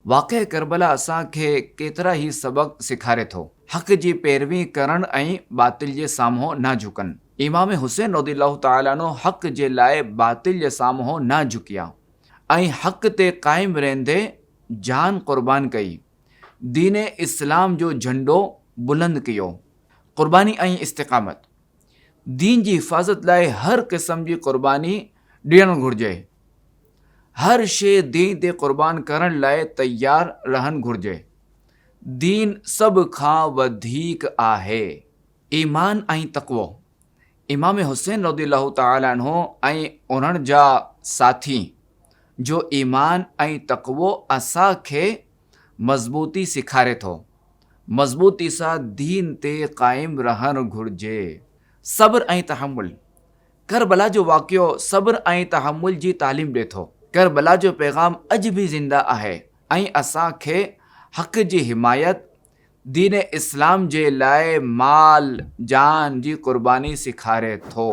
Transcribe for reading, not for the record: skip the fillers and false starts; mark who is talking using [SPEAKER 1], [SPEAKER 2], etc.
[SPEAKER 1] वाक़ई करबला असांखे केतिरा ई सबक़ सेखारे थो। हक़ जी पैरवी करण ऐं बातिल जे साम्हूं न झुकनि। इमाम हुसैन रज़ियल्लाहु तआला अन्हु हक़ जे लाइ बातिल जे साम्हूं न झुकिया ऐं हक़ ते क़ाइमु रहंदे जान क़ुर्बान कई। दीन इस्लाम जो झंडो बुलंद कयो। क़ुर्बानी ऐं इस्तिक़ामत। दीन जी हिफ़ाज़त लाइ हर क़िस्म जी क़ुर्बानी ॾियणु घुरिजे। हर शइ दीन ते क़ुर्बान करण लाइ तयारु रहणु घुरिजे। दीन सभ खां वधीक आहे। ईमान ऐं तक़वो। इमाम हुसैन रज़ियल्लाहु तआला अन्हु ऐं उन्हनि जा साथी जो ईमान ऐं तक़वो असांखे मज़बूती सेखारे थो। मज़बूती सां दीन ते क़ाइमु रहणु घुरिजे। सब्र ऐं तहमुल। करबला जो वाक़ियो सब्र ऐं तहमुल जी तालीम ॾिए थो। करबला जो पैगाम अॼु बि ज़िंदा आहे ऐं असांखे हक़ जी हिमायत, दीन इस्लाम जे लाइ माल जान जी क़ुर्बानी सेखारे थो।